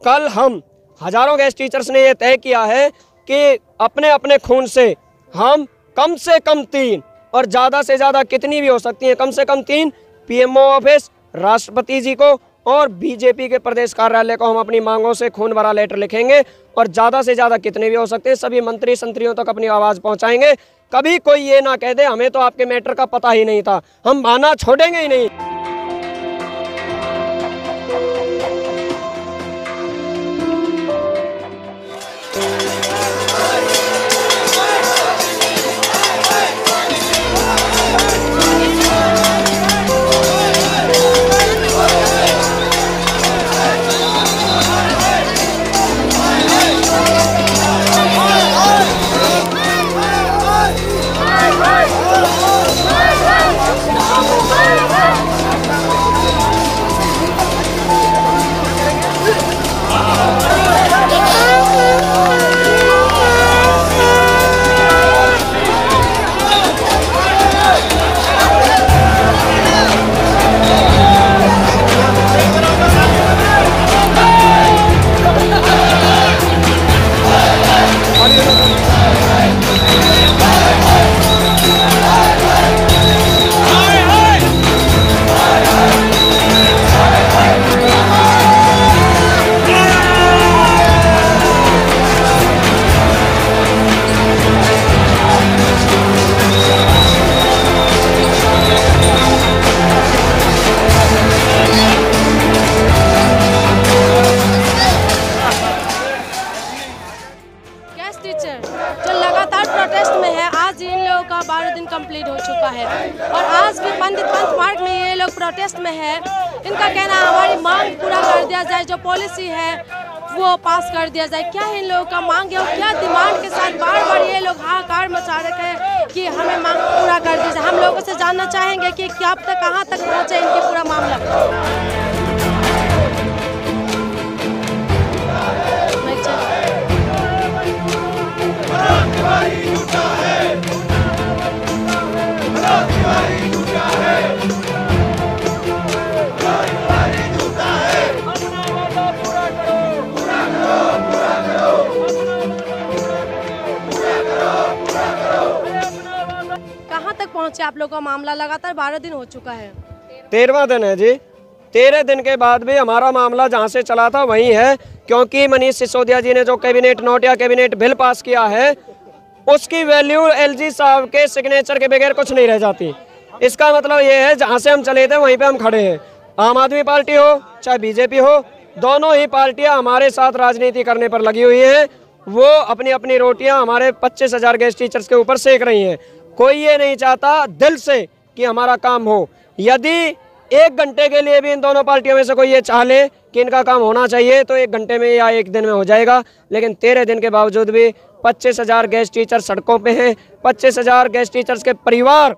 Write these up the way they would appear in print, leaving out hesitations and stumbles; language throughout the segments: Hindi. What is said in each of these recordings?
कल हम हजारों गेस्ट टीचर्स ने ये तय किया है कि अपने अपने खून से हम कम से कम 3 और ज़्यादा से ज़्यादा कितनी भी हो सकती हैं, कम से कम 3 पीएमओ ऑफिस, राष्ट्रपति जी को और बीजेपी के प्रदेश कार्यालय को हम अपनी मांगों से खून भरा लेटर लिखेंगे और ज़्यादा से ज़्यादा कितने भी हो सकते हैं सभी मंत्री संतरियों तक अपनी आवाज़ पहुंचाएंगे। कभी कोई ये ना कह दे हमें तो आपके मैटर का पता ही नहीं था, हम बहाना छोड़ेंगे ही नहीं। जो लगातार प्रोटेस्ट में है, आज इन लोगों का 12 दिन कंप्लीट हो चुका है और आज भी पंडित पंथ मार्ग में ये लोग प्रोटेस्ट में है। इनका कहना है हमारी मांग पूरा कर दिया जाए, जो पॉलिसी है वो पास कर दिया जाए। क्या इन लोगों का मांग है और क्या डिमांड के साथ बार बार ये लोग हाहाकार मचा रखे हैं कि हमें मांग पूरा कर दी जाए। हम लोगों से जानना चाहेंगे कि क्या अब तक कहाँ तक पहुँचे इनकी पूरा मामला। कहाँ तक पहुँचे आप लोगों का मामला? लगातार 12 दिन हो चुका है। 13वां दिन है जी। 13 दिन के बाद भी हमारा मामला जहाँ से चला था वहीं है, क्योंकि मनीष सिसोदिया जी ने जो कैबिनेट नोट या कैबिनेट बिल पास किया है उसकी वैल्यू एलजी साहब के सिग्नेचर के बगैर कुछ नहीं रह जाती। इसका मतलब ये है जहाँ से हम चले थे वहीं पे हम खड़े हैं। आम आदमी पार्टी हो चाहे बीजेपी हो, दोनों ही पार्टियां हमारे साथ राजनीति करने पर लगी हुई हैं। वो अपनी अपनी रोटियां हमारे 25,000 गेस्ट टीचर्स के ऊपर सेक रही हैं। कोई ये नहीं चाहता दिल से कि हमारा काम हो। यदि 1 घंटे के लिए भी इन दोनों पार्टियों में से कोई ये चाह ले कि इनका काम होना चाहिए तो 1 घंटे में या 1 दिन में हो जाएगा, लेकिन 13 दिन के बावजूद भी 25,000 गेस्ट टीचर सड़कों पे हैं। 25,000 गेस्ट टीचर्स के परिवार,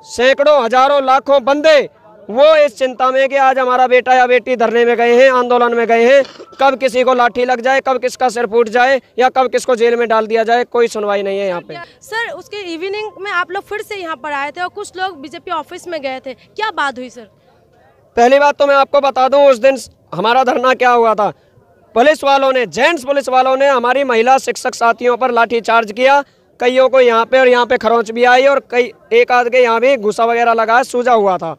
सैकड़ों हजारों लाखों बंदे वो इस चिंता में कि आज हमारा बेटा या बेटी धरने में गए हैं, आंदोलन में गए हैं, कब किसी को लाठी लग जाए, कब किसका सिर फूट जाए या कब किसको जेल में डाल दिया जाए, कोई सुनवाई नहीं है यहाँ पे। सर, उसके इवनिंग में आप लोग फिर से यहाँ पर आए थे और कुछ लोग बीजेपी ऑफिस में गए थे, क्या बात हुई सर? पहली बात तो मैं आपको बता दूं उस दिन हमारा धरना क्या हुआ था। पुलिस वालों ने, जेंट्स पुलिस वालों ने हमारी महिला शिक्षक साथियों पर लाठी चार्ज किया। कईयों को यहाँ पे और यहाँ पे खरोंच भी आई और कई एक आध के यहाँ भी घुसा वगैरह लगा, सूजा हुआ था।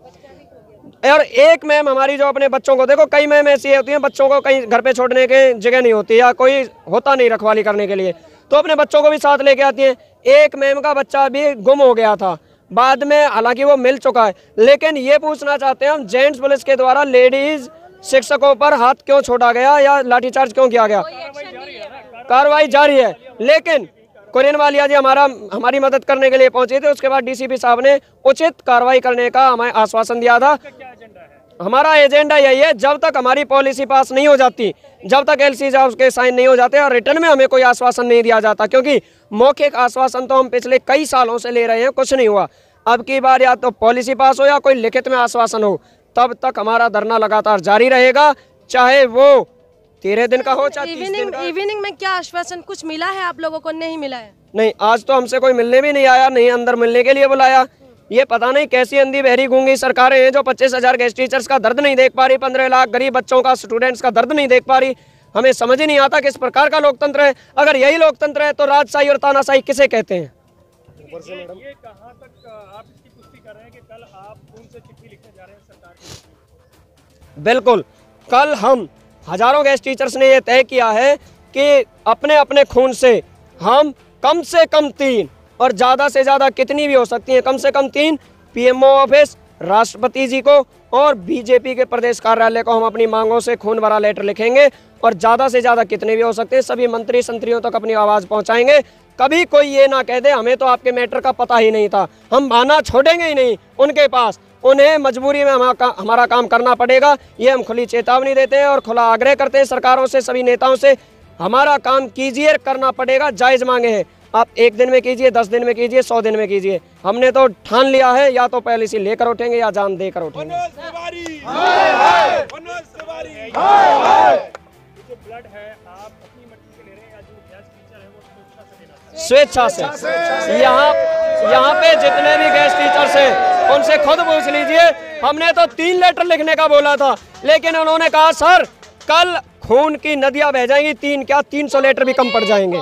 और एक मैम हमारी जो अपने बच्चों को, देखो कई मैम ऐसी होती हैं बच्चों को कहीं घर पे छोड़ने के जगह नहीं होती या कोई होता नहीं रखवाली करने के लिए, तो अपने बच्चों को भी साथ लेके आती हैं। एक मैम का बच्चा भी गुम हो गया था, बाद में हालांकि वो मिल चुका है। लेकिन ये पूछना चाहते हैं हम, जेंट्स पुलिस के द्वारा लेडीज शिक्षकों पर हाथ क्यों छोड़ा गया या लाठीचार्ज क्यों किया गया? कार्रवाई जारी है। लेकिन कुरियन वालिया जी हमारी मदद करने के लिए पहुंचे थे। उसके बाद डीसीपी साहब ने उचित कार्रवाई करने का हमें आश्वासन दिया था। हमारा एजेंडा यही है, जब तक हमारी पॉलिसी पास नहीं हो जाती, जब तक एलसी साहब के साइन नहीं हो जाते और रिटर्न में हमें कोई आश्वासन नहीं दिया जाता, क्योंकि मौखिक आश्वासन तो हम पिछले कई सालों से ले रहे हैं, कुछ नहीं हुआ। अब की बार या तो पॉलिसी पास हो या कोई लिखित में आश्वासन हो, तब तक हमारा धरना लगातार जारी रहेगा, चाहे वो 13 दिन का हो चाहे 30 दिन का। इवनिंग में क्या आश्वासन कुछ मिला है आप लोगों को? नहीं मिला है। नहीं, आज तो हमसे कोई मिलने भी नहीं आया, नहीं अंदर मिलने के लिए बुलाया। ये पता नहीं कैसी अंधी बहरी गूंगी सरकारें हैं जो 25,000 गेस्ट टीचर्स का दर्द नहीं देख पा रही, 15 लाख गरीब बच्चों का, स्टूडेंट्स का दर्द नहीं देख पा रही। हमें समझ ही नहीं आता किस प्रकार का लोकतंत्र है। अगर यही लोकतंत्र है तो राजशाही और तानाशाही किसे कहते हैं? ये कहाँ तक आप इसकी पुष्टि कर रहे हैं कि कल आप खून से चिट्ठी लिखने जा रहे हैं सरकार की? बिल्कुल, कल हम हजारों गेस्ट टीचर्स ने यह तय किया है कि अपने अपने खून से हम कम से कम 3 और ज़्यादा से ज़्यादा कितनी भी हो सकती हैं, कम से कम 3 पीएमओ ऑफिस, राष्ट्रपति जी को और बीजेपी के प्रदेश कार्यालय को हम अपनी मांगों से खून भरा लेटर लिखेंगे और ज़्यादा से ज़्यादा कितने भी हो सकते हैं सभी मंत्री संत्रियों तक अपनी आवाज़ पहुंचाएंगे। कभी कोई ये ना कह दे हमें तो आपके मैटर का पता ही नहीं था, हम बहाना छोड़ेंगे ही नहीं उनके पास। उन्हें मजबूरी में हमारा काम करना पड़ेगा, ये हम खुली चेतावनी देते हैं और खुला आग्रह करते हैं सरकारों से, सभी नेताओं से, हमारा काम कीजिए, करना पड़ेगा। जायज़ मांगे हैं, आप 1 दिन में कीजिए, 10 दिन में कीजिए, 100 दिन में कीजिए। हमने तो ठान लिया है, या तो पॉलिसी लेकर उठेंगे या जान देकर उठेंगे। जो ब्लड है आप अपनी मर्जी से ले रहे हैं या जो गेस्ट टीचर है वो स्वेच्छा से? यहाँ पे जितने भी गेस्ट टीचर्स हैं उनसे खुद पूछ लीजिए। हमने तो 3 लेटर लिखने का बोला था, लेकिन उन्होंने कहा सर कल खून की नदियां बह जाएंगी, 3 क्या 300 लेटर भी कम पड़ जाएंगे।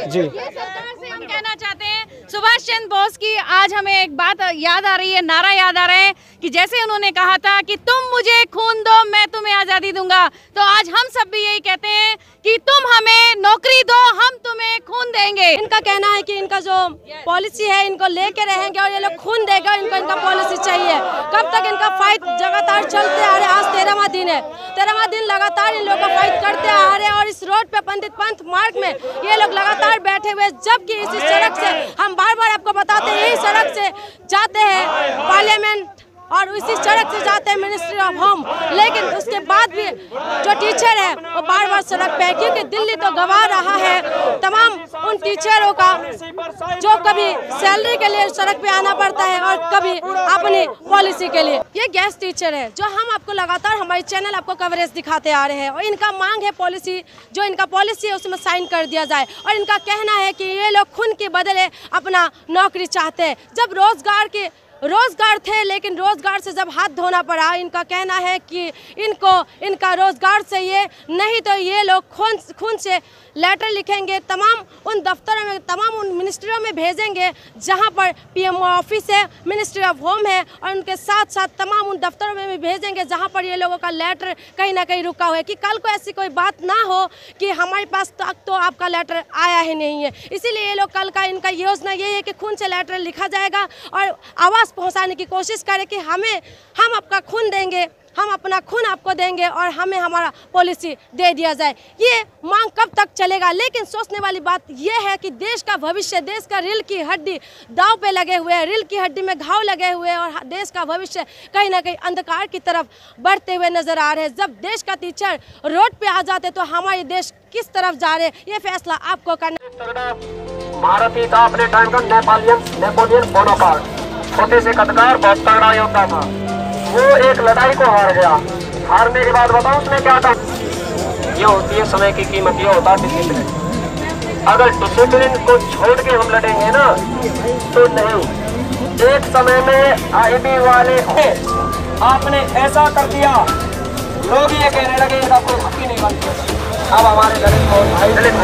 जी, ये सरकार से हम कहना चाहते हैं, सुभाष चंद्र बोस की आज हमें एक बात याद आ रही है, नारा याद आ रहा है कि जैसे उन्होंने कहा था कि तुम मुझे खून दो मैं तुम्हें आज़ादी दूंगा, तो आज हम सब भी यही कहते हैं कि तुम हमें नौकरी दो हम तुम्हें खून देंगे। इनका कहना है कि इनका जो पॉलिसी है इनको लेके रहेंगे और ये लोग खून देगा, इनको इनका पॉलिसी चाहिए। कब तक इनका फाइट लगातार चलते आ रहे, आज 13वां दिन है, 13वां दिन लगातार इन लोगों का फाइट करते आ रहे हैं और इस रोड पे पंडित पंथ मार्ग में ये लोग लगातार बैठे हुए, जबकि इसी सड़क से हम बार-बार आपको बताते हैं यही सड़क से जाते हैं पार्लियामेंट और उसी सड़क से जाते हैं मिनिस्ट्री ऑफ होम, लेकिन उसके बाद भी जो टीचर है वो बार-बार सड़क पे है, क्योंकि दिल्ली तो गवा रहा है तमाम उन टीचरों का जो कभी सैलरी के लिए सड़क पे आना पड़ता है और कभी अपनी पॉलिसी के लिए। ये गेस्ट टीचर है जो हम आपको लगातार हमारे चैनल आपको कवरेज दिखाते आ रहे हैं और इनका मांग है पॉलिसी, जो इनका पॉलिसी है उसमें साइन कर दिया जाए। और इनका कहना है कि ये लोग खून के बदले अपना नौकरी चाहते हैं। जब रोजगार थे, लेकिन रोजगार से जब हाथ धोना पड़ा, इनका कहना है कि इनका रोजगार चाहिए, नहीं तो ये लोग खून से लेटर लिखेंगे, तमाम उन दफ्तरों में, तमाम उन मिनिस्ट्रियों में भेजेंगे जहां पर पीएमओ ऑफिस है, मिनिस्ट्री ऑफ होम है, और उनके साथ साथ तमाम उन दफ्तरों में भी भेजेंगे जहां पर ये लोगों का लेटर कहीं ना कहीं रुका हुआ है, कि कल को ऐसी कोई बात ना हो कि हमारे पास तक तो आपका लेटर आया ही नहीं है। इसीलिए ये लोग कल का इनका योजना ये है कि खून से लेटर लिखा जाएगा और आवाज़ पहुंचाने की कोशिश करें कि हम आपका खून देंगे, हम अपना खून आपको देंगे और हमें हमारा पॉलिसी दे दिया जाए। ये मांग कब तक चलेगा? लेकिन सोचने वाली बात यह है कि देश का भविष्य, देश का रीढ़ की हड्डी दांव पे लगे हुए हैं, रीढ़ की हड्डी में घाव लगे हुए हैं और देश का भविष्य कहीं ना कहीं अंधकार की तरफ बढ़ते हुए नजर आ रहे हैं। जब देश का टीचर रोड पे आ जाते तो हमारे देश किस तरफ जा रहे, ये फैसला आपको करना। भारतीय था अपने टाइम का नेपोलियन बोनापार्ट, छोटे से कदकार, बहुत तगड़ा योद्धा था। वो एक लड़ाई को हार गया, हारने के बाद बताओ उसने क्या था? ये होती है समय की कीमत, ये होता है डिसिप्लिन। अगर डिसिप्लिन को छोड़ के हम लड़ेंगे ना तो नहीं। एक समय में आईबी वाले आपने ऐसा कर दिया, लोग ये कहने लगे इसका कोई हक ही नहीं बनता। अब हमारे दलित